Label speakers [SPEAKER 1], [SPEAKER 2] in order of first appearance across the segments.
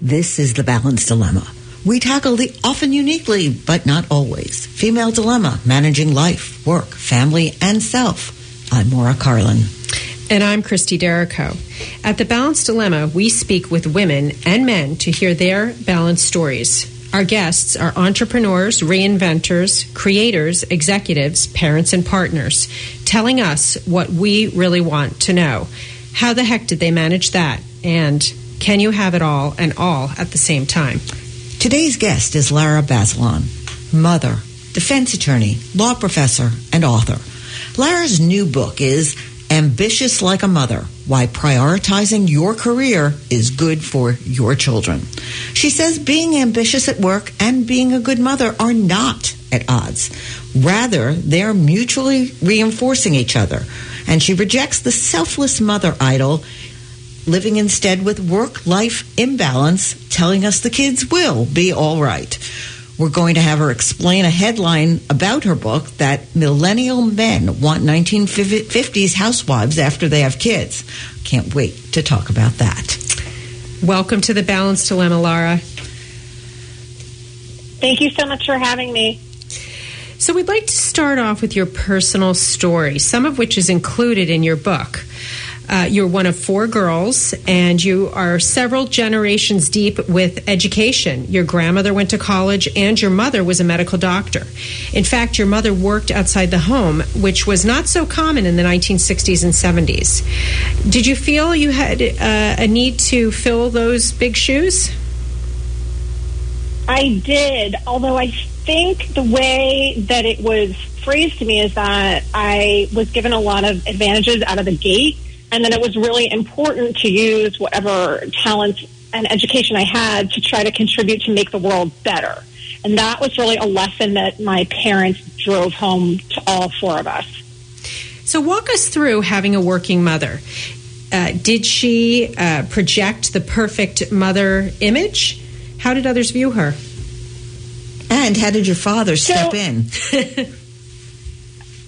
[SPEAKER 1] This is The Balance Dilemma. We tackle the often uniquely, but not always, female dilemma, managing life, work, family, and self. I'm Maura Carlin.
[SPEAKER 2] And I'm Christie Derrico. At The Balance Dilemma, we speak with women and men to hear their balance stories. Our guests are entrepreneurs, reinventors, creators, executives, parents, and partners, telling us what we really want to know. How the heck did they manage that? And can you have it all and all at the same time?
[SPEAKER 1] Today's guest is Lara Bazelon, mother, defense attorney, law professor, and author. Lara's new book is Ambitious Like a Mother, Why Prioritizing Your Career is Good for Your Children. She says being ambitious at work and being a good mother are not at odds. Rather, they're mutually reinforcing each other. And she rejects the selfless mother idol, living instead with work-life imbalance, telling us the kids will be all right. We're going to have her explain a headline about her book that millennial men want 1950s housewives after they have kids. Can't wait to talk about that.
[SPEAKER 2] Welcome to The Balance Dilemma, Lara.
[SPEAKER 3] Thank you so much for having me.
[SPEAKER 2] So we'd like to start off with your personal story, some of which is included in your book. You're one of 4 girls, and you are several generations deep with education. Your grandmother went to college, and your mother was a medical doctor. In fact, your mother worked outside the home, which was not so common in the 1960s and 70s. Did you feel you had a need to fill those big shoes?
[SPEAKER 3] I did, although I think the way that it was phrased to me is that I was given a lot of advantages out of the gate, and then it was really important to use whatever talents and education I had to try to contribute to make the world better. And that was really a lesson that my parents drove home to all 4 of us.
[SPEAKER 2] So walk us through having a working mother. Did she project the perfect mother image? How did others view her?
[SPEAKER 1] And how did your father step in?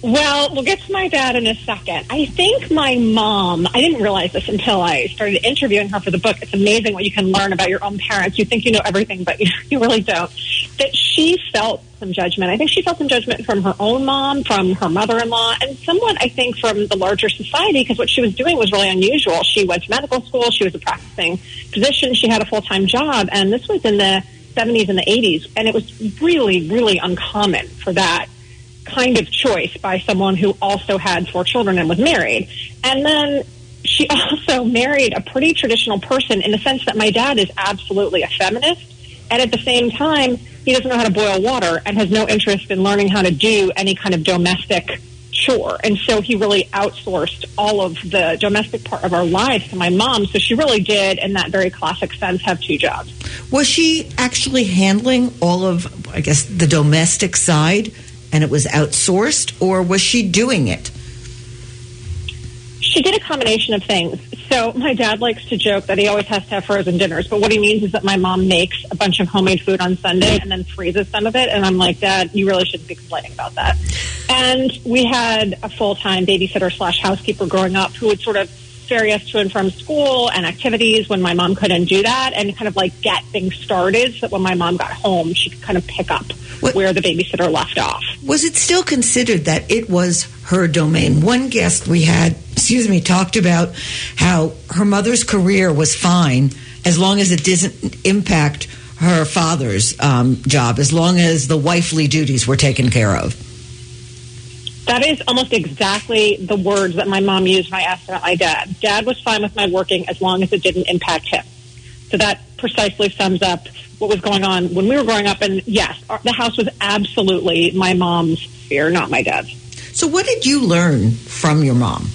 [SPEAKER 3] Well, we'll get to my dad in a second. I think my mom, I didn't realize this until I started interviewing her for the book. It's amazing what you can learn about your own parents. You think you know everything, but you really don't. That she felt some judgment. I think she felt some judgment from her own mom, from her mother-in-law, and somewhat, I think, from the larger society, because what she was doing was really unusual. She went to medical school. She was a practicing physician. She had a full-time job, and this was in the 70s and the 80s, and it was really, really uncommon for that kind of choice by someone who also had 4 children and was married. And then she also married a pretty traditional person in the sense that my dad is absolutely a feminist, and at the same time, he doesn't know how to boil water and has no interest in learning how to do any kind of domestic chore. And so he really outsourced all of the domestic part of our lives to my mom. So she really did, in that very classic sense, have 2 jobs.
[SPEAKER 1] Was she actually handling all of, I guess, the domestic side, and it was outsourced, or was she doing it?
[SPEAKER 3] She did a combination of things. So my dad likes to joke that he always has to have frozen dinners, but what he means is that my mom makes a bunch of homemade food on Sunday and then freezes some of it, and I'm like, Dad, you really shouldn't be complaining about that. And we had a full-time babysitter / housekeeper growing up who would sort of ferry us to and from school and activities when my mom couldn't do that, and kind of like get things started so that when my mom got home, she could kind of pick up where the babysitter left off.
[SPEAKER 1] Was it still considered that it was her domain? One guest we had, talked about how her mother's career was fine as long as it didn't impact her father's job, as long as the wifely duties were taken care of.
[SPEAKER 3] That is almost exactly the words that my mom used when I asked about my dad. Dad was fine with my working as long as it didn't impact him. So that precisely sums up what was going on when we were growing up. And yes, the house was absolutely my mom's sphere, not my dad's.
[SPEAKER 1] So what did you learn from your mom?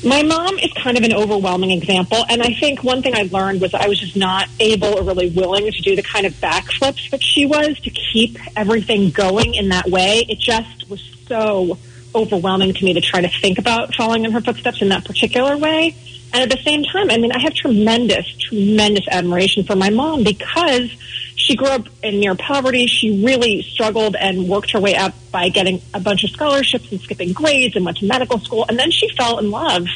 [SPEAKER 3] My mom is kind of an overwhelming example, and I think one thing I learned was that I was just not able or really willing to do the kind of backflips that she was to keep everything going in that way. It just was so overwhelming to me to try to think about following in her footsteps in that particular way. And at the same time, I mean, I have tremendous admiration for my mom because she grew up in near poverty. She really struggled and worked her way up by getting a bunch of scholarships and skipping grades and went to medical school. And then she fell in love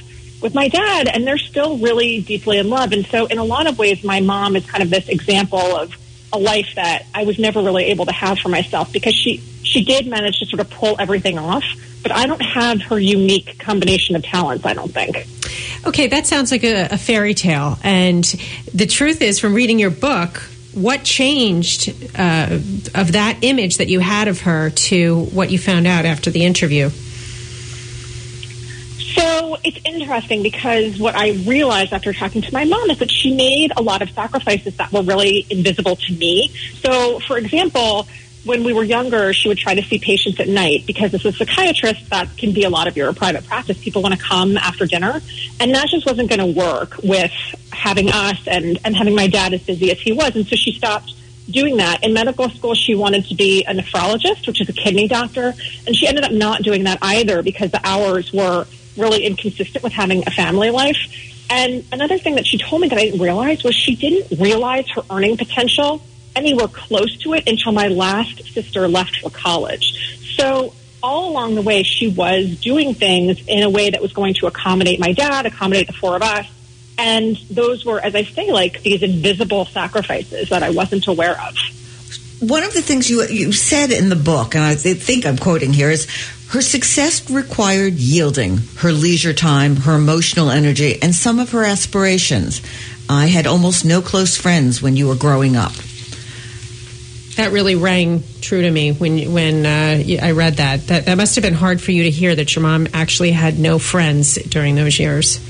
[SPEAKER 3] with my dad, and they're still really deeply in love. And so in a lot of ways, my mom is kind of this example of a life that I was never really able to have for myself, because she did manage to sort of pull everything off, but I don't have her unique combination of talents, I don't think.
[SPEAKER 2] Okay, that sounds like a fairy tale. And the truth is, from reading your book, what changed of that image that you had of her to what you found out after the interview?
[SPEAKER 3] So it's interesting, because what I realized after talking to my mom is that she made a lot of sacrifices that were really invisible to me. So, for example, when we were younger, she would try to see patients at night, because as a psychiatrist, that can be a lot of your private practice. People want to come after dinner, and that just wasn't going to work with having us and having my dad as busy as he was. And so she stopped doing that. In medical school, she wanted to be a nephrologist, which is a kidney doctor, and she ended up not doing that either, because the hours were really inconsistent with having a family life. And another thing that she told me that I didn't realize was she didn't realize her earning potential anywhere close to it until my last sister left for college. So all along the way, she was doing things in a way that was going to accommodate my dad, accommodate the four of us. And those were, as I say, like these invisible sacrifices that I wasn't aware of.
[SPEAKER 1] One of the things you said in the book, and I think I'm quoting here, is her success required yielding her leisure time, her emotional energy, and some of her aspirations. I had almost no close friends when you were growing up.
[SPEAKER 2] That really rang true to me when I read that. That must have been hard for you to hear, that your mom actually had no friends during those years.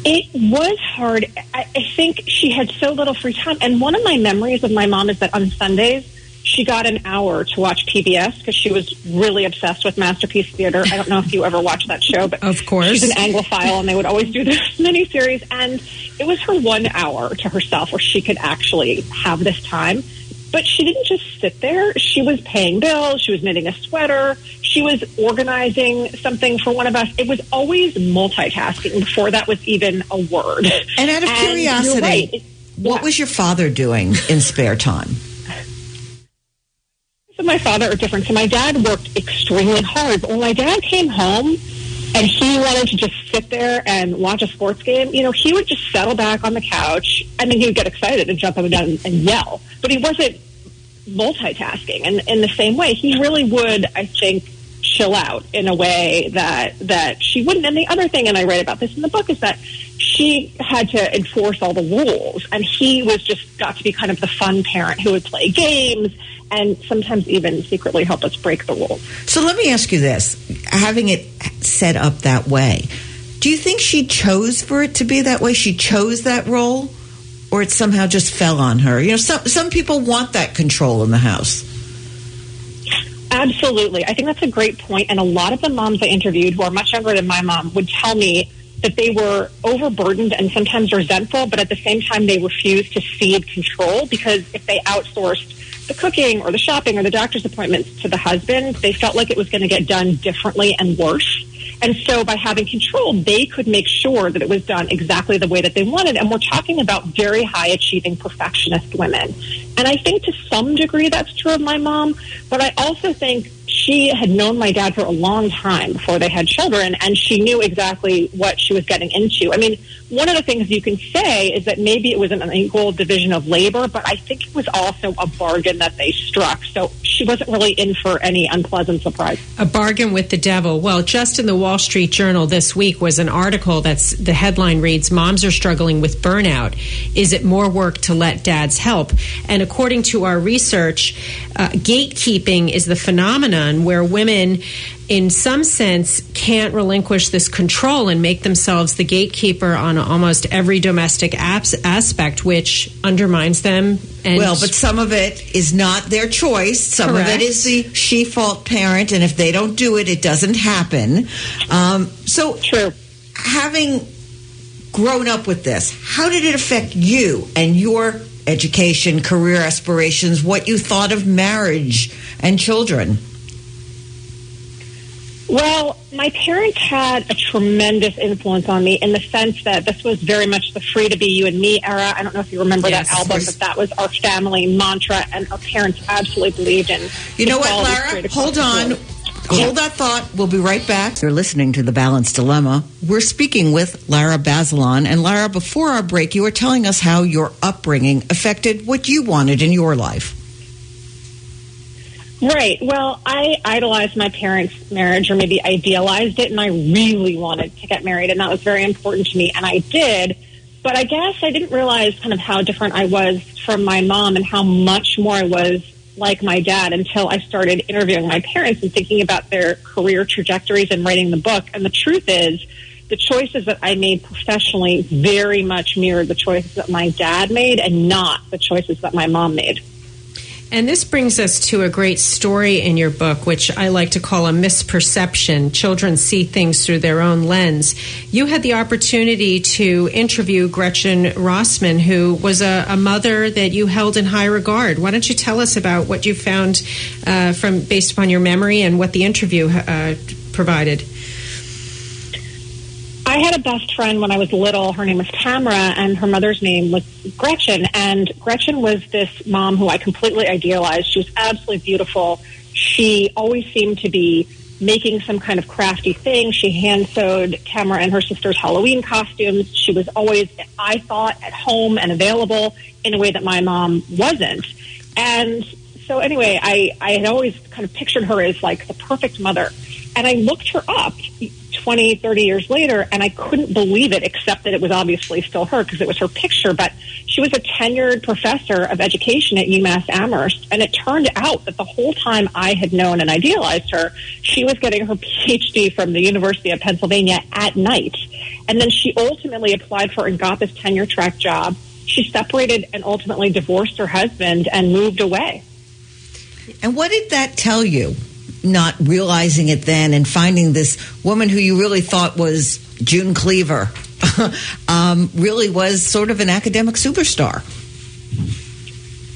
[SPEAKER 3] It was hard. I think she had so little free time. And one of my memories of my mom is that on Sundays, she got an hour to watch PBS, because she was really obsessed with Masterpiece Theater. I don't know if you ever watched that show, but
[SPEAKER 2] of course,
[SPEAKER 3] she's an Anglophile, and they would always do this miniseries. And it was her 1 hour to herself where she could actually have this time. But she didn't just sit there. She was paying bills. She was knitting a sweater. She was organizing something for one of us. It was always multitasking before that was even a word.
[SPEAKER 1] And out of curiosity,
[SPEAKER 3] right,
[SPEAKER 1] what was your father doing in spare time?
[SPEAKER 3] So my father are different. So my dad worked extremely hard. But when my dad came home and he wanted to just sit there and watch a sports game, he would just settle back on the couch. I mean, he would get excited and jump up and down and yell. But he wasn't multitasking. And in the same way, he really would, I think, chill out in a way that she wouldn't. And the other thing, and I write about this in the book, is that she had to enforce all the rules. And he was just got to be kind of the fun parent who would play games and sometimes even secretly help us break the rules.
[SPEAKER 1] So let me ask you this. Having it set up that way, do you think she chose for it to be that way? She chose that role? Or it somehow just fell on her? Some people want that control in the house.
[SPEAKER 3] Absolutely. I think that's a great point. And a lot of the moms I interviewed who are much younger than my mom would tell me that they were overburdened and sometimes resentful, but at the same time they refused to cede control, because if they outsourced the cooking or the shopping or the doctor's appointments to the husband, they felt like it was going to get done differently and worse. And so by having control, they could make sure that it was done exactly the way that they wanted. And we're talking about very high-achieving perfectionist women. And I think to some degree that's true of my mom, but I also think she had known my dad for a long time before they had children, and she knew exactly what she was getting into. I mean, one of the things you can say is that maybe it was an unequal division of labor, but I think it was also a bargain that they struck. So she wasn't really in for any unpleasant surprise.
[SPEAKER 2] A bargain with the devil. Well, just in the Wall Street Journal this week was an article the headline reads, "Moms are struggling with burnout. Is it more work to let dads help?" And according to our research, gatekeeping is the phenomenon where women, in some sense, can't relinquish this control and make themselves the gatekeeper on almost every domestic aspect, which undermines them. And
[SPEAKER 1] but some of it is not their choice. Some
[SPEAKER 2] Correct.
[SPEAKER 1] of it is the she-fault parent, and if they don't do it, it doesn't happen. So
[SPEAKER 3] True.
[SPEAKER 1] Having grown up with this, how did it affect you and your education, career aspirations, what you thought of marriage and children?
[SPEAKER 3] Well, my parents had a tremendous influence on me in the sense that this was very much the free to be you and me era. I don't know if you remember that album, but that was our family mantra, and our parents absolutely believed in.
[SPEAKER 1] You know what, Lara? Hold on. Hold that thought. We'll be right back. You're listening to The Balance Dilemma. We're speaking with Lara Bazelon. And Lara, before our break, you were telling us how your upbringing affected what you wanted in your life.
[SPEAKER 3] Right. Well, I idolized my parents' marriage, or maybe idealized it, and I really wanted to get married, and that was very important to me, and I did. But I guess I didn't realize kind of how different I was from my mom and how much more I was like my dad until I started interviewing my parents and thinking about their career trajectories and writing the book. And the truth is, the choices that I made professionally very much mirrored the choices that my dad made and not the choices that my mom made.
[SPEAKER 2] And this brings us to a great story in your book, which I like to call a misperception. Children see things through their own lens. You had the opportunity to interview Gretchen Rossman, who was a mother that you held in high regard. Why don't you tell us about what you found based upon your memory and what the interview provided?
[SPEAKER 3] I had a best friend when I was little. Her name was Tamara, and her mother's name was Gretchen. And Gretchen was this mom who I completely idealized. She was absolutely beautiful. She always seemed to be making some kind of crafty thing. She hand-sewed Tamara and her sister's Halloween costumes. She was always, I thought, at home and available in a way that my mom wasn't. And so anyway, I had always kind of pictured her as like the perfect mother. And I looked her up 20, 30 years later, and I couldn't believe it, except that it was obviously still her because it was her picture. But she was a tenured professor of education at UMass Amherst, and it turned out that the whole time I had known and idealized her, she was getting her PhD from the University of Pennsylvania at night. And then she ultimately applied for and got this tenure-track job. She separated and ultimately divorced her husband and moved away.
[SPEAKER 1] And what did that tell you? Not realizing it then and finding this woman who you really thought was June Cleaver really was sort of an academic superstar.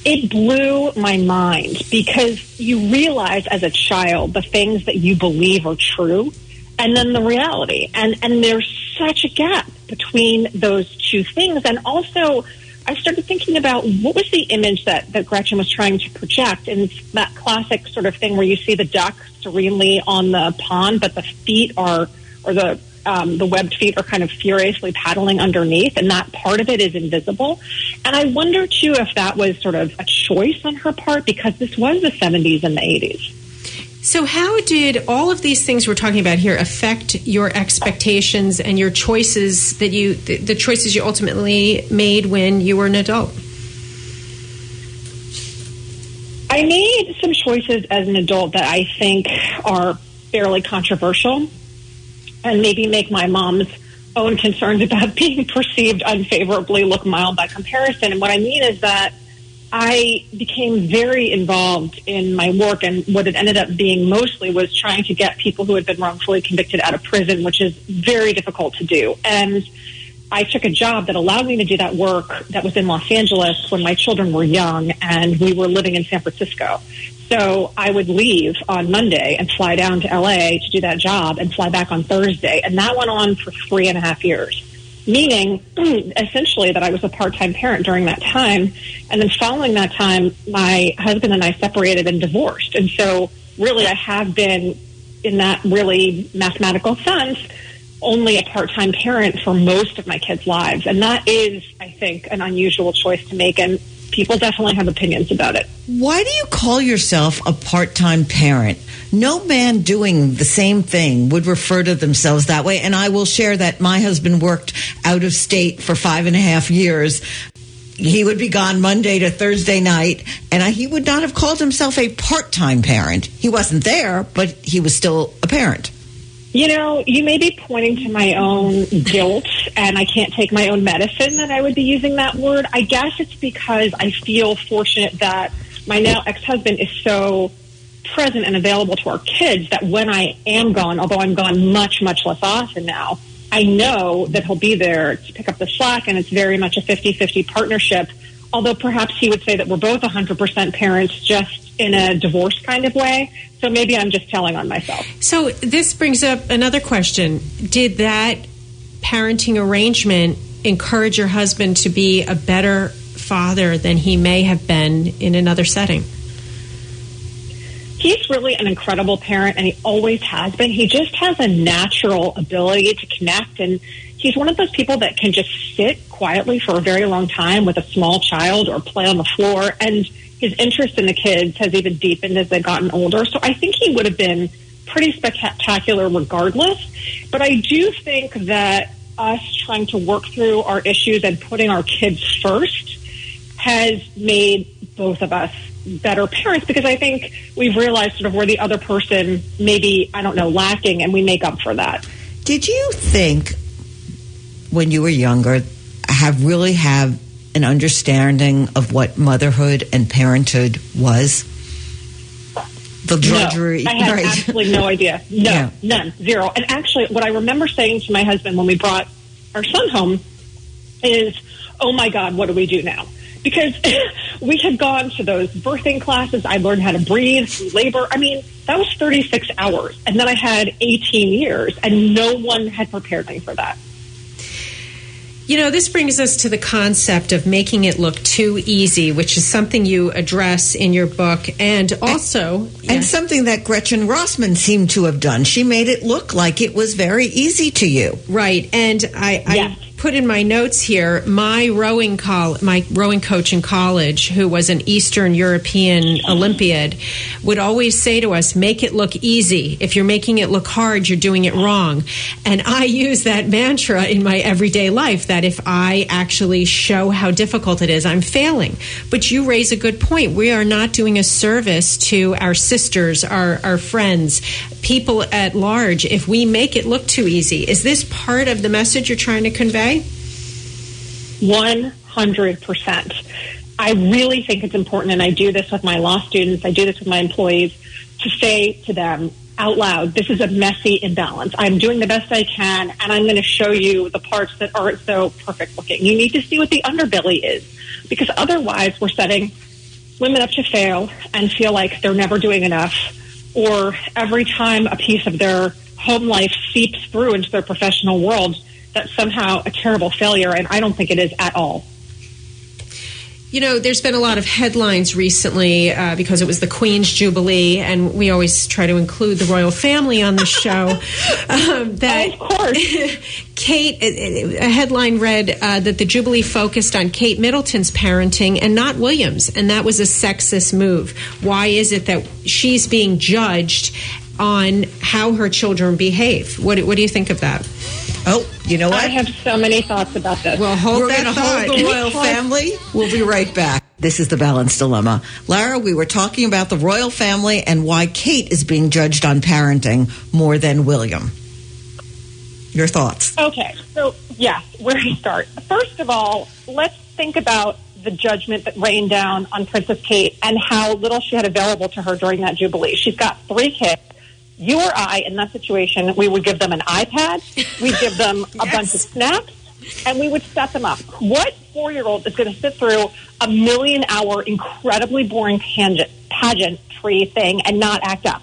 [SPEAKER 3] It blew my mind because you realize as a child the things that you believe are true and then the reality. And there's such a gap between those two things. And also, I started thinking about what was the image that Gretchen was trying to project, and it's that classic sort of thing where you see the duck serenely on the pond, but the feet are, or the webbed feet are kind of furiously paddling underneath, and that part of it is invisible. And I wonder, too, if that was sort of a choice on her part, because this was the 70s and the 80s.
[SPEAKER 2] So how did all of these things we're talking about here affect your expectations and your choices that the choices you ultimately made when you were an adult?
[SPEAKER 3] I made some choices as an adult that I think are fairly controversial and maybe make my mom's own concerns about being perceived unfavorably look mild by comparison. And what I mean is that I became very involved in my work, and what it ended up being mostly was trying to get people who had been wrongfully convicted out of prison, which is very difficult to do. And I took a job that allowed me to do that work that was in Los Angeles when my children were young and we were living in San Francisco. So I would leave on Monday and fly down to LA to do that job and fly back on Thursday. And that went on for 3.5 years. Meaning, essentially, that I was a part-time parent during that time. And then following that time, my husband and I separated and divorced. And so, really, I have been, in that really mathematical sense, only a part-time parent for most of my kids' lives. And that is, I think, an unusual choice to make. And people definitely have opinions about it.
[SPEAKER 1] Why do you call yourself a part-time parent? No man doing the same thing would refer to themselves that way. And I will share that my husband worked out of state for 5.5 years. He would be gone Monday to Thursday night, and he would not have called himself a part-time parent. He wasn't there, but he was still a parent.
[SPEAKER 3] You know, you may be pointing to my own guilt, and I can't take my own medicine that I would be using that word. I guess it's because I feel fortunate that my now ex-husband is so present and available to our kids that when I am gone, although I'm gone much, much less often now, I know that he'll be there to pick up the slack, and it's very much a 50-50 partnership, although perhaps he would say that we're both 100% parents, just in a divorce kind of way. So maybe I'm just telling on myself.
[SPEAKER 2] So this brings up another question. Did that parenting arrangement encourage your husband to be a better father than he may have been in another setting?
[SPEAKER 3] he's really an incredible parent, and he always has been. He just has a natural ability to connect, and he's one of those people that can just sit quietly for a very long time with a small child or play on the floor, and his interest in the kids has even deepened as they've gotten older. So I think he would have been pretty spectacular regardless. But I do think that us trying to work through our issues and putting our kids first has made both of us better parents, because I think we've realized sort of where the other person maybe, I don't know, lacking, and we make up for that.
[SPEAKER 1] Did you think when you were younger have an understanding of what motherhood and parenthood was? The drudgery.
[SPEAKER 3] No, I had absolutely no idea. No, none, zero. And actually, what I remember saying to my husband when we brought our son home is, oh my God, what do we do now? Because we had gone to those birthing classes. I learned how to breathe through labor. I mean, that was 36 hours. And then I had 18 years, and no one had prepared me for that.
[SPEAKER 2] You know, this brings us to the concept of making it look too easy, which is something you address in your book, and also...
[SPEAKER 1] And something that Gretchen Rossman seemed to have done. She made it look like it was very easy to you.
[SPEAKER 2] Right, and I put in my notes here, my rowing coach in college, who was an Eastern European Olympiad, would always say to us, make it look easy. If you're making it look hard, you're doing it wrong. And I use that mantra in my everyday life, that if I actually show how difficult it is, I'm failing. But you raise a good point. We are not doing a service to our sisters, our friends, people at large, if we make it look too easy. Is this part of the message you're trying to convey?
[SPEAKER 3] 100%. I really think it's important, and I do this with my law students, I do this with my employees, to say to them out loud, this is a messy imbalance. I'm doing the best I can, and I'm going to show you the parts that aren't so perfect looking. You need to see what the underbelly is, because otherwise we're setting women up to fail and feel like they're never doing enough, or every time a piece of their home life seeps through into their professional world, that's somehow a terrible failure, and I don't think it is at all.
[SPEAKER 2] You know, there's been a lot of headlines recently because it was the Queen's Jubilee, and we always try to include the royal family on the show.
[SPEAKER 3] Of course.
[SPEAKER 2] Kate, a headline read that the Jubilee focused on Kate Middleton's parenting and not William's, and that was a sexist move. Why is it that she's being judged on how her children behave? What do you think of that?
[SPEAKER 1] Oh, you know what?
[SPEAKER 3] I have so many thoughts about this.
[SPEAKER 2] Well,
[SPEAKER 1] We're going to hold the royal family. We'll be right back. This is The Balance Dilemma. Lara, we were talking about the royal family and why Kate is being judged on parenting more than William. Your thoughts?
[SPEAKER 3] Okay, so, yes, where do you start? First of all, let's think about the judgment that rained down on Princess Kate and how little she had available to her during that Jubilee. She's got 3 kids. You or I, in that situation, we would give them an iPad, we'd give them a bunch of snacks, and we would set them up. What 4-year-old is going to sit through a 1,000,000-hour, incredibly boring pageantry thing and not act up?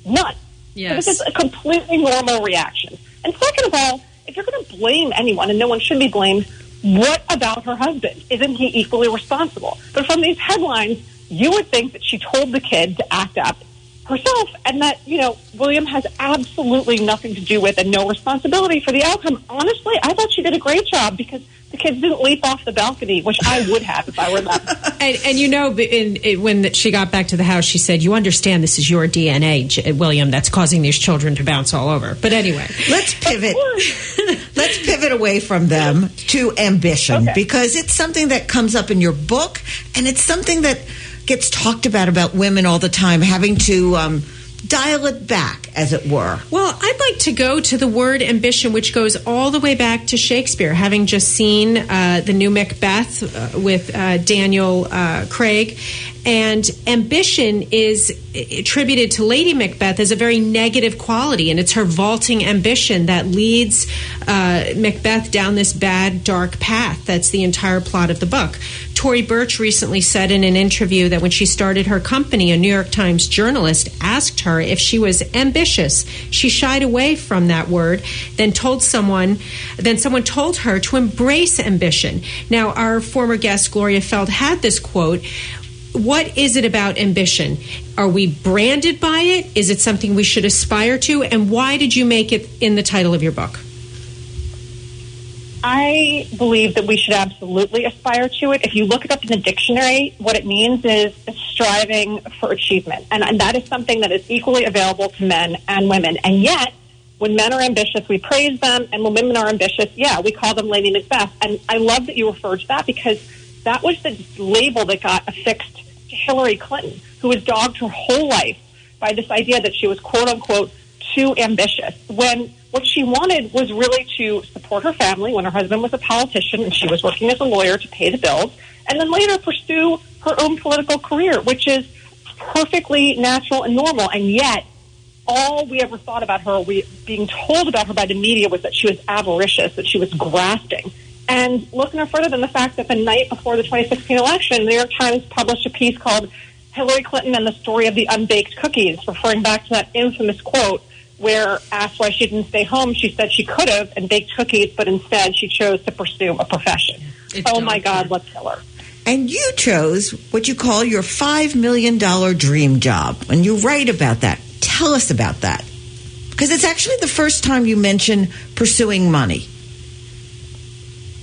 [SPEAKER 3] None.
[SPEAKER 2] Yes.
[SPEAKER 3] So this is a completely normal reaction. And second of all, if you're going to blame anyone, and no one should be blamed, what about her husband? Isn't he equally responsible? But from these headlines, you would think that she told the kid to act up herself, and that, you know, William has absolutely nothing to do with and no responsibility for the outcome. Honestly, I thought she did a great job, because the kids didn't leap off the balcony, which I would have if I were them.
[SPEAKER 2] And you know, when she got back to the house, she said, you understand this is your DNA, William, that's causing these children to bounce all over. But anyway.
[SPEAKER 1] Let's pivot. Let's pivot away from them to ambition, because it's something that comes up in your book, and it's something that gets talked about women all the time, having to dial it back, as it were.
[SPEAKER 2] Well, I'd like to go to the word ambition, which goes all the way back to Shakespeare, having just seen the new Macbeth with Daniel Craig. And ambition is attributed to Lady Macbeth as a very negative quality, and it's her vaulting ambition that leads Macbeth down this bad, dark path. That's the entire plot of the book. Tory Burch recently said in an interview that when she started her company, a New York Times journalist asked her if she was ambitious. She shied away from that word, then someone told her to embrace ambition. Now, our former guest, Gloria Feld, had this quote. what is it about ambition? Are we branded by it? Is it something we should aspire to? And why did you make it in the title of your book?
[SPEAKER 3] I believe that we should absolutely aspire to it. If you look it up in the dictionary, what it means is striving for achievement. And that is something that is equally available to men and women. And yet, when men are ambitious, we praise them. And when women are ambitious, we call them Lady Macbeth. And I love that you referred to that, because that was the label that got affixed to Hillary Clinton, who was dogged her whole life by this idea that she was, quote unquote, too ambitious, when what she wanted was really to support her family when her husband was a politician and she was working as a lawyer to pay the bills, and then later pursue her own political career, which is perfectly natural and normal. And yet, all we ever thought about her, being told about her by the media, was that she was avaricious, that she was grasping. And look no further than the fact that the night before the 2016 election, the New York Times published a piece called Hillary Clinton and the Story of the Unbaked Cookies, referring back to that infamous quote where, asked why she didn't stay home, she said she could have and baked cookies, but instead she chose to pursue a profession. Oh my God, let's kill her.
[SPEAKER 1] And you chose what you call your $5 million dream job. And you write about that. Tell us about that. Because it's actually the first time you mention pursuing money.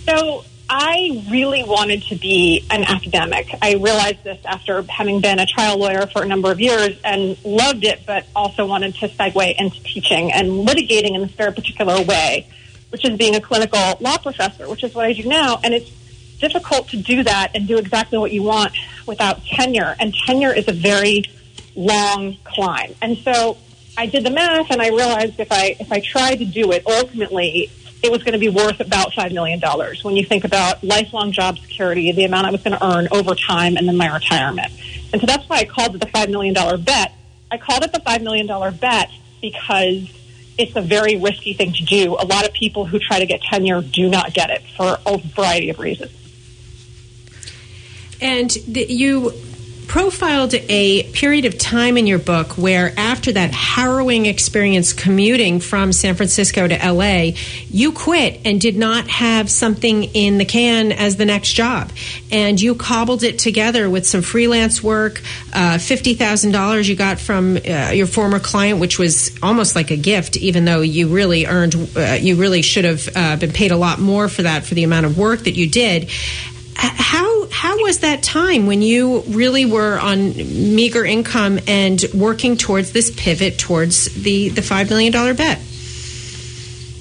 [SPEAKER 3] So I really wanted to be an academic. I realized this after having been a trial lawyer for a number of years and loved it, but also wanted to segue into teaching and litigating in this very particular way, which is being a clinical law professor, which is what I do now. And it's difficult to do that and do exactly what you want without tenure. And tenure is a very long climb. And so I did the math, and I realized if I tried to do it, ultimately it was going to be worth about $5 million when you think about lifelong job security, the amount I was going to earn over time, and then my retirement. And so that's why I called it the $5 million bet. I called it the $5 million bet because it's a very risky thing to do. A lot of people who try to get tenure do not get it for a variety of reasons.
[SPEAKER 2] And you profiled a period of time in your book where, after that harrowing experience commuting from San Francisco to L.A., you quit and did not have something in the can as the next job. And you cobbled it together with some freelance work, $50,000 you got from your former client, which was almost like a gift, even though you really you really should have been paid a lot more for that, for the amount of work that you did. How was that time when you really were on meager income and working towards this pivot towards the $5 million bet?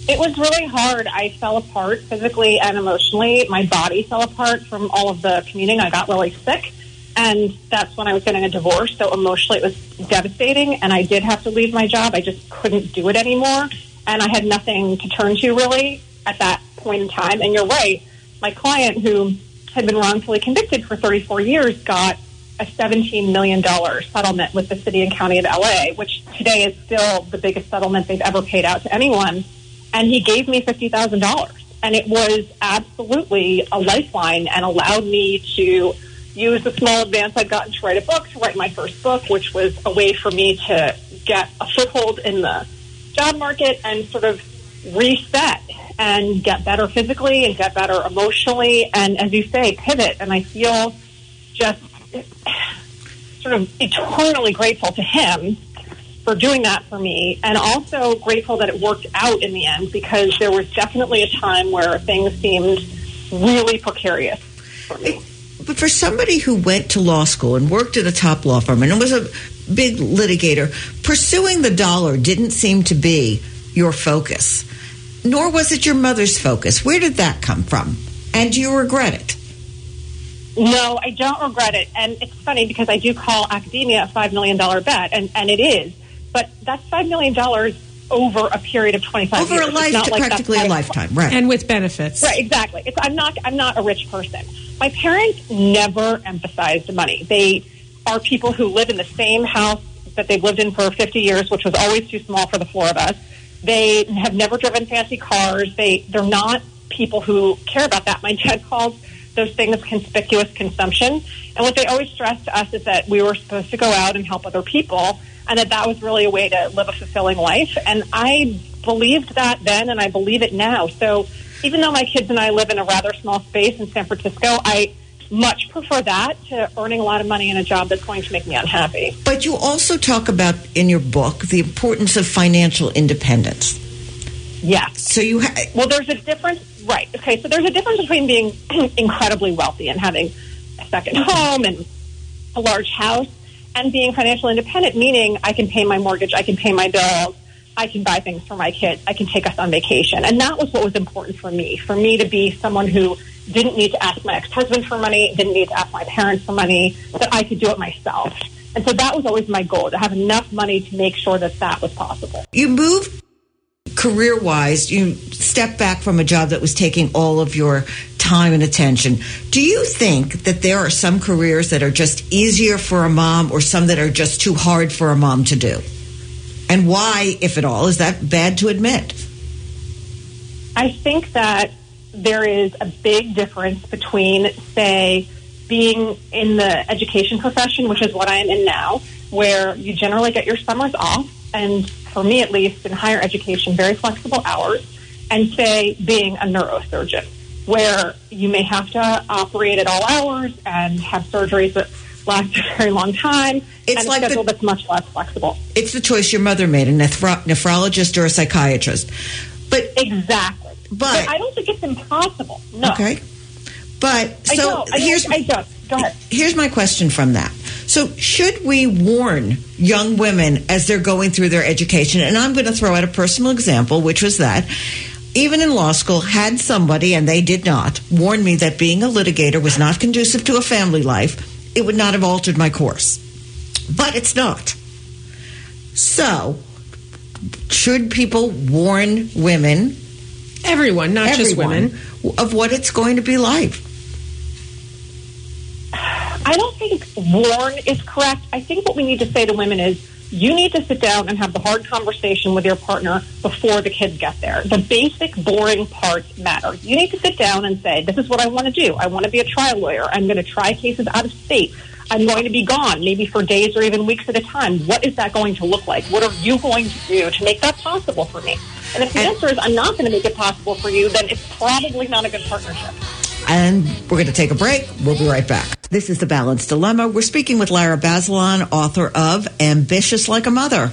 [SPEAKER 3] It was really hard. I fell apart physically and emotionally. My body fell apart from all of the commuting. I got really sick, and that's when I was getting a divorce. So emotionally it was devastating, and I did have to leave my job. I just couldn't do it anymore, and I had nothing to turn to really at that point in time. And you're right. My client, who had been wrongfully convicted for 34 years, got a $17 million settlement with the city and county of LA, which today is still the biggest settlement they've ever paid out to anyone. And he gave me $50,000. And it was absolutely a lifeline and allowed me to use the small advance I'd gotten to write a book, to write my first book, which was a way for me to get a foothold in the job market and sort of reset and get better physically and get better emotionally, and, as you say, pivot. And I feel just sort of eternally grateful to him for doing that for me, and also grateful that it worked out in the end, because there was definitely a time where things seemed really precarious for me.
[SPEAKER 1] But for somebody who went to law school and worked at a top law firm and was a big litigator, pursuing the dollar didn't seem to be your focus. Nor was it your mother's focus. Where did that come from? And do you regret it?
[SPEAKER 3] No, I don't regret it. And it's funny because I do call academia a $5 million bet, and it is. But that's $5 million over a period of 25 years.
[SPEAKER 1] Over practically a lifetime, right.
[SPEAKER 2] And with benefits.
[SPEAKER 3] Right, exactly. I'm not a rich person. My parents never emphasized money. They are people who live in the same house that they've lived in for 50 years, which was always too small for the four of us. They have never driven fancy cars. They're not people who care about that. My dad calls those things conspicuous consumption. And what they always stressed to us is that we were supposed to go out and help other people, and that was really a way to live a fulfilling life. And I believed that then, and I believe it now. So even though my kids and I live in a rather small space in San Francisco, I much prefer that to earning a lot of money in a job that's going to make me unhappy.
[SPEAKER 1] But you also talk about in your book the importance of financial independence.
[SPEAKER 3] Yes.
[SPEAKER 1] So
[SPEAKER 3] well, there's a difference, right? Okay, so there's a difference between being incredibly wealthy and having a second home and a large house, and being financially independent, meaning I can pay my mortgage, I can pay my bills, I can buy things for my kids, I can take us on vacation. And that was what was important for me to be someone who didn't need to ask my ex-husband for money, didn't need to ask my parents for money, that I could do it myself. And so that was always my goal, to have enough money to make sure that that was possible.
[SPEAKER 1] You moved career-wise, you stepped back from a job that was taking all of your time and attention. Do you think that there are some careers that are just easier for a mom or some that are just too hard for a mom to do? And why, if at all, is that bad to admit?
[SPEAKER 3] I think that there is a big difference between, say, being in the education profession, which is what I am in now, where you generally get your summers off, and for me at least, in higher education, very flexible hours, and say being a neurosurgeon, where you may have to operate at all hours and have surgeries that last a very long time,
[SPEAKER 1] it's
[SPEAKER 3] and
[SPEAKER 1] like
[SPEAKER 3] a schedule that's much less flexible.
[SPEAKER 1] It's the choice your mother made, a nephrologist or a psychiatrist. But
[SPEAKER 3] exactly. But I don't think it's impossible. No.
[SPEAKER 1] Okay. But so
[SPEAKER 3] Go ahead.
[SPEAKER 1] Here's my question from that. So should we warn young women as they're going through their education? And I'm going to throw out a personal example, which was that even in law school, had somebody, and they did not, warn me that being a litigator was not conducive to a family life, it would not have altered my course. But it's not. So should people warn women,
[SPEAKER 2] everyone, not just women,
[SPEAKER 1] of what it's going to be like?
[SPEAKER 3] I don't think warn is correct. I think what we need to say to women is, you need to sit down and have the hard conversation with your partner before the kids get there. The basic, boring parts matter. You need to sit down and say, this is what I want to do. I want to be a trial lawyer. I'm going to try cases out of state. I'm going to be gone, maybe for days or even weeks at a time. What is that going to look like? What are you going to do to make that possible for me? And if the answer is, I'm not going to make it possible for you, then it's probably not a good partnership.
[SPEAKER 1] And we're going to take a break. We'll be right back. This is The Balanced Dilemma. We're speaking with Lara Bazelon, author of Ambitious Like a Mother.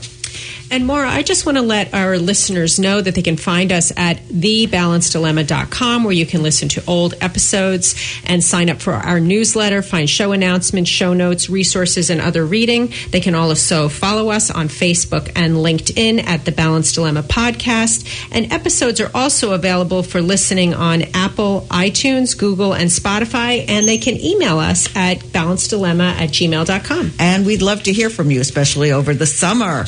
[SPEAKER 2] And Maura, I just want to let our listeners know that they can find us at thebalanceddilemma.com, where you can listen to old episodes and sign up for our newsletter, find show announcements, show notes, resources, and other reading. They can also follow us on Facebook and LinkedIn at The Balanced Dilemma Podcast. And episodes are also available for listening on Apple, iTunes, Google, and Spotify. And they can email us at balanceddilemma@gmail.com.
[SPEAKER 1] And we'd love to hear from you, especially over the summer.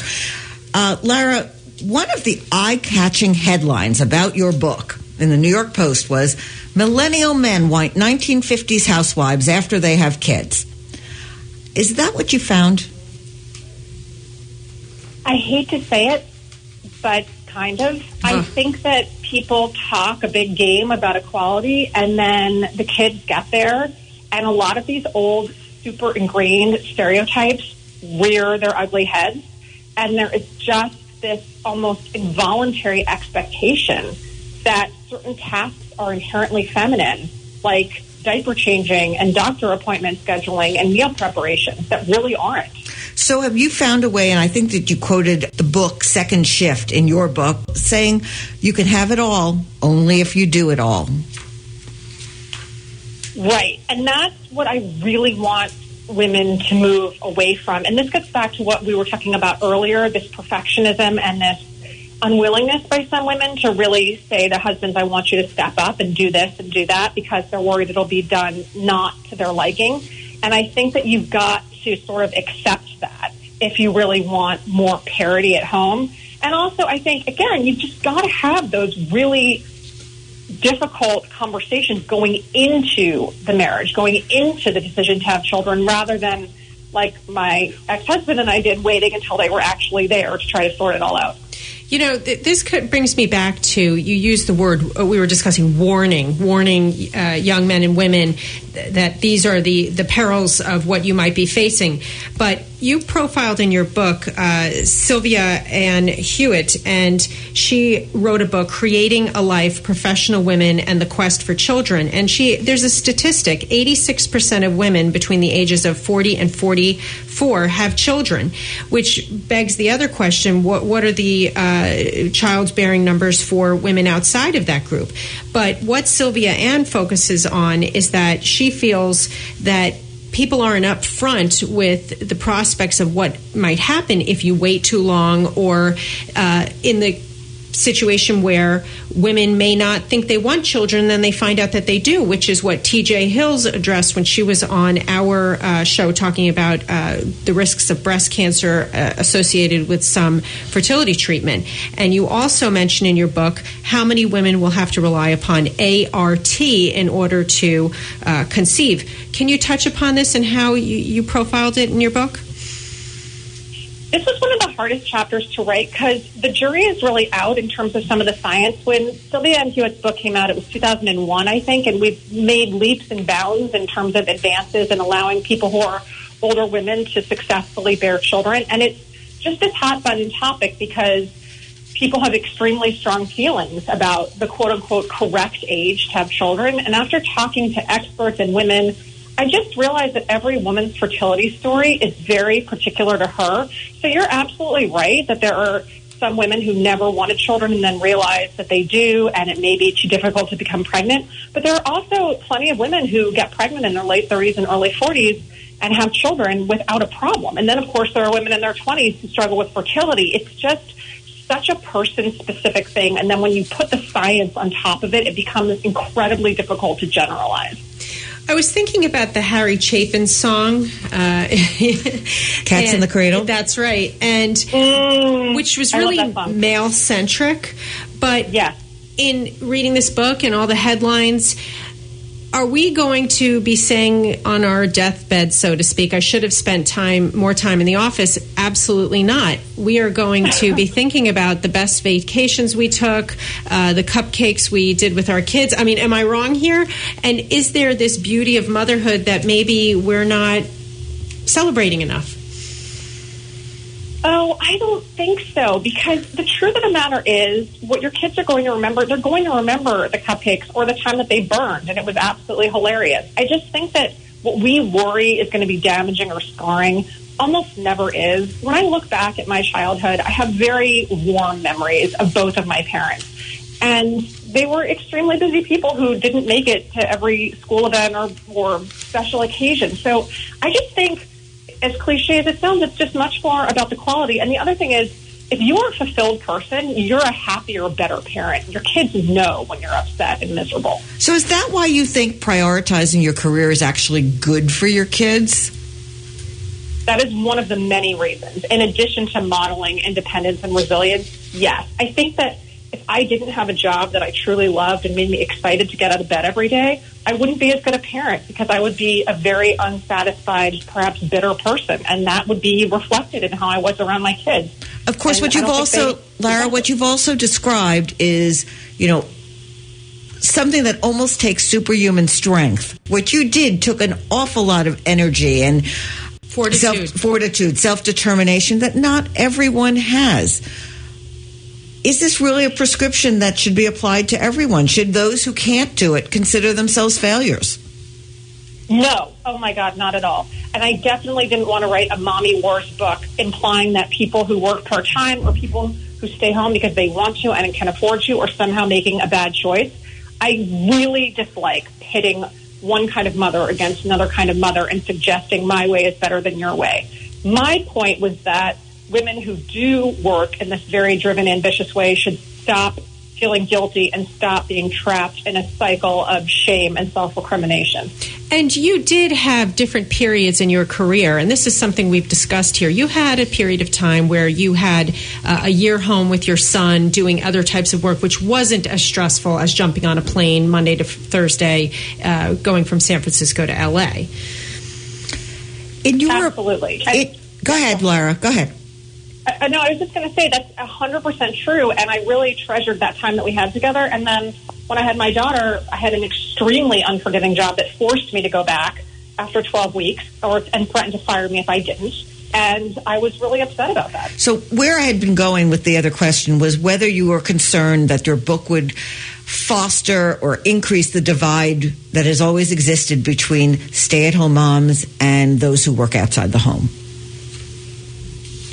[SPEAKER 1] Lara, one of the eye-catching headlines about your book in the New York Post was, millennial men want 1950s housewives after they have kids. Is that what you found?
[SPEAKER 3] I hate to say it, but kind of. I think that people talk a big game about equality, and then the kids get there, and a lot of these old, super ingrained stereotypes rear their ugly heads. And there is just this almost involuntary expectation that certain tasks are inherently feminine, like diaper changing and doctor appointment scheduling and meal preparations, that really aren't.
[SPEAKER 1] So have you found a way, and I think that you quoted the book Second Shift in your book, saying you can have it all only if you do it all. Right.
[SPEAKER 3] And that's what I really want women to move away from. And this gets back to what we were talking about earlier, this perfectionism and this unwillingness by some women to really say to husbands, I want you to step up and do this and do that, because they're worried it'll be done not to their liking. And I think that you've got to sort of accept that if you really want more parity at home. And also, I think, again, you've just got to have those really difficult conversations going into the marriage, going into the decision to have children, rather than like my ex-husband and I did, waiting until they were actually there to try to sort it all out.
[SPEAKER 2] You know, this brings me back to, you used the word, we were discussing warning young men and women that these are the perils of what you might be facing. But you profiled in your book Sylvia Ann Hewitt, and she wrote a book, Creating a Life, Professional Women and the Quest for Children. And there's a statistic, 86% of women between the ages of 40 and 44 have children, which begs the other question, what are the childbearing numbers for women outside of that group? But what Sylvia Ann focuses on is that she feels that people aren't up front with the prospects of what might happen if you wait too long, or in the situation where women may not think they want children, then they find out that they do, which is what TJ Hills addressed when she was on our show talking about the risks of breast cancer associated with some fertility treatment. And you also mention in your book how many women will have to rely upon ART in order to conceive. Can you touch upon this and how you profiled it in your book?
[SPEAKER 3] This was one of the hardest chapters to write because the jury is really out in terms of some of the science. When Sylvia Ann Hewitt's book came out, it was 2001, I think, and we've made leaps and bounds in terms of advances in allowing people who are older women to successfully bear children. And it's just this hot-button topic because people have extremely strong feelings about the quote-unquote correct age to have children. And after talking to experts and women, I just realized that every woman's fertility story is very particular to her. So you're absolutely right that there are some women who never wanted children and then realize that they do, and it may be too difficult to become pregnant. But there are also plenty of women who get pregnant in their late 30s and early 40s and have children without a problem. And then, of course, there are women in their 20s who struggle with fertility. It's just such a person-specific thing. And then when you put the science on top of it, it becomes incredibly difficult to generalize.
[SPEAKER 2] I was thinking about the Harry Chapin song,
[SPEAKER 1] Cats in the Cradle.
[SPEAKER 2] That's right. And which was really male-centric. But in reading this book and all the headlines, are we going to be saying on our deathbed, so to speak, I should have spent more time in the office? Absolutely not. We are going to be thinking about the best vacations we took, the cupcakes we did with our kids. I mean, am I wrong here? And is there this beauty of motherhood that maybe we're not celebrating enough?
[SPEAKER 3] Oh, I don't think so, because the truth of the matter is what your kids are going to remember, they're going to remember the cupcakes or the time that they burned, and it was absolutely hilarious. I just think that what we worry is going to be damaging or scarring almost never is. When I look back at my childhood, I have very warm memories of both of my parents. And they were extremely busy people who didn't make it to every school event or special occasion. So I just think, as cliche as it sounds, it's just much more about the quality. And the other thing is, if you're a fulfilled person, you're a happier, better parent. Your kids know when you're upset and miserable.
[SPEAKER 1] So is that why you think prioritizing your career is actually good for your kids?
[SPEAKER 3] That is one of the many reasons. In addition to modeling independence and resilience, yes. I think that if I didn't have a job that I truly loved and made me excited to get out of bed every day, I wouldn't be as good a parent because I would be a very unsatisfied, perhaps bitter person, and that would be reflected in how I was around my kids.
[SPEAKER 1] Of course, what you've also described is, something that almost takes superhuman strength. What you did took an awful lot of energy and fortitude, self-determination that not everyone has. Is this really a prescription that should be applied to everyone? Should those who can't do it consider themselves failures?
[SPEAKER 3] No. Oh, my God, not at all. And I definitely didn't want to write a mommy wars book implying that people who work part-time or people who stay home because they want to and can afford to are somehow making a bad choice. I really dislike pitting one kind of mother against another kind of mother and suggesting my way is better than your way. My point was that women who do work in this very driven, ambitious way should stop feeling guilty and stop being trapped in a cycle of shame and self-recrimination.
[SPEAKER 2] And you did have different periods in your career, and this is something we've discussed here. You had a period of time where you had a year home with your son doing other types of work, which wasn't as stressful as jumping on a plane Monday to Thursday, going from San Francisco to L.A.
[SPEAKER 3] Absolutely.
[SPEAKER 1] Go ahead, Lara. Go ahead.
[SPEAKER 3] No, I was just going to say that's 100% true, and I really treasured that time that we had together. And then when I had my daughter, I had an extremely unforgiving job that forced me to go back after 12 weeks and threatened to fire me if I didn't. And I was really upset about that.
[SPEAKER 1] So where I had been going with the other question was whether you were concerned that your book would foster or increase the divide that has always existed between stay-at-home moms and those who work outside the home.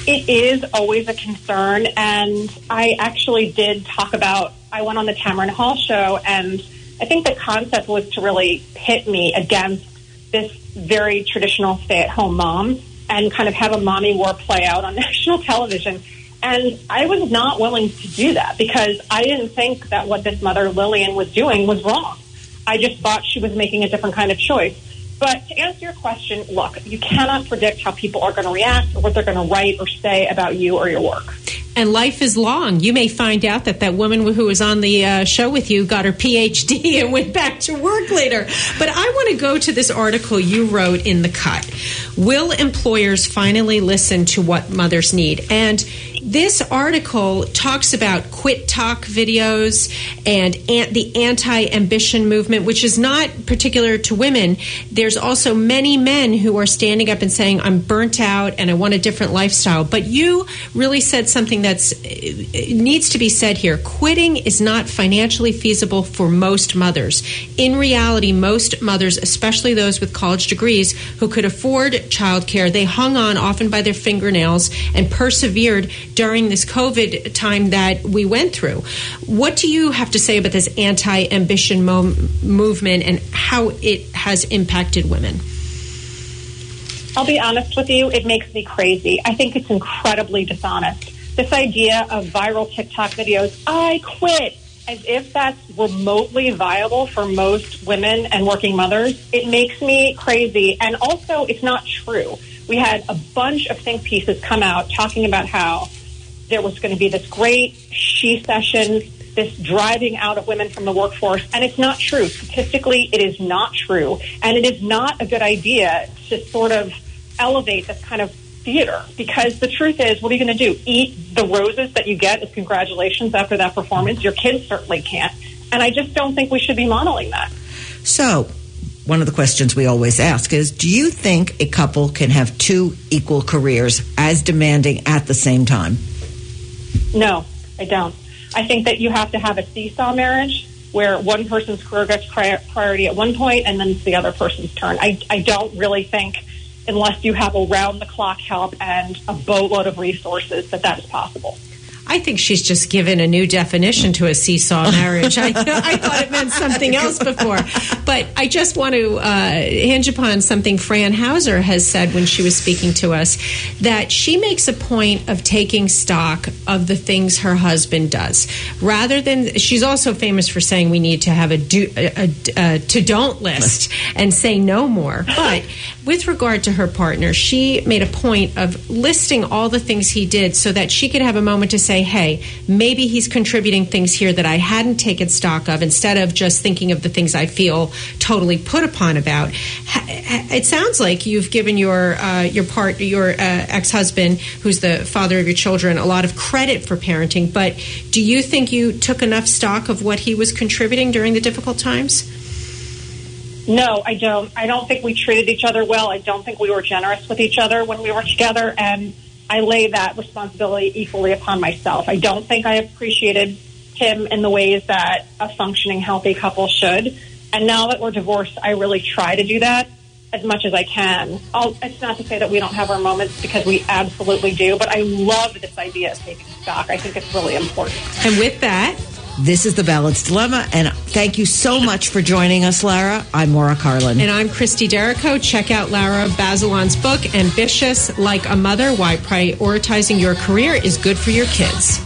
[SPEAKER 3] It is always a concern, and I actually did talk about, I went on the Tamron Hall show, and I think the concept was to really pit me against this very traditional stay-at-home mom and kind of have a mommy war play out on national television. And I was not willing to do that because I didn't think that what this mother, Lillian, was doing was wrong. I just thought she was making a different kind of choice. But to answer your question, look, you cannot predict how people are going to react or what they're going to write or say about you or your work.
[SPEAKER 2] And life is long. You may find out that woman who was on the show with you got her PhD and went back to work later. But I want to go to this article you wrote in The Cut. Will employers finally listen to what mothers need? And this article talks about quit talk videos and the anti-ambition movement, which is not particular to women. There's also many men who are standing up and saying, I'm burnt out and I want a different lifestyle. But you really said something that needs to be said here. Quitting is not financially feasible for most mothers. In reality, most mothers, especially those with college degrees who could afford childcare, they hung on often by their fingernails and persevered during this COVID time that we went through. What do you have to say about this anti-ambition movement and how it has impacted women?
[SPEAKER 3] I'll be honest with you, it makes me crazy. I think it's incredibly dishonest. This idea of viral TikTok videos, I quit, as if that's remotely viable for most women and working mothers, it makes me crazy. And also, it's not true. We had a bunch of think pieces come out talking about how there was going to be this great she session, this driving out of women from the workforce, and it's not true. Statistically, it is not true, and it is not a good idea to sort of elevate this kind of theater, because the truth is, what are you going to do? Eat the roses that you get as congratulations after that performance? Your kids certainly can't, and I just don't think we should be modeling that.
[SPEAKER 1] So, one of the questions we always ask is, do you think a couple can have two equal careers as demanding at the same time?
[SPEAKER 3] No, I don't. I think that you have to have a seesaw marriage where one person's career gets priority at one point and then it's the other person's turn. I don't really think, unless you have around-the-clock help and a boatload of resources, that is possible.
[SPEAKER 2] I think she's just given a new definition to a seesaw marriage. I thought it meant something else before. But I just want to hinge upon something Fran Hauser has said when she was speaking to us, that she makes a point of taking stock of the things her husband does. Rather than, she's also famous for saying we need to have a to-don't list and say no more. But with regard to her partner, she made a point of listing all the things he did so that she could have a moment to say, hey, maybe he's contributing things here that I hadn't taken stock of, instead of just thinking of the things I feel totally put upon about. It sounds like you've given your ex-husband, who's the father of your children, a lot of credit for parenting, but do you think you took enough stock of what he was contributing during the difficult times?
[SPEAKER 3] No, I don't. I don't think we treated each other well. I don't think we were generous with each other when we were together, and I lay that responsibility equally upon myself. I don't think I appreciated him in the ways that a functioning, healthy couple should. And now that we're divorced, I really try to do that as much as I can. It's not to say that we don't have our moments, because we absolutely do, but I love this idea of taking stock. I think it's really important.
[SPEAKER 2] And with that,
[SPEAKER 1] this is The Balanced Dilemma, and thank you so much for joining us, Lara. I'm Maura Carlin.
[SPEAKER 2] And I'm Christie Derrico. Check out Lara Bazelon's book, Ambitious Like a Mother, Why Prioritizing Your Career is Good for Your Kids.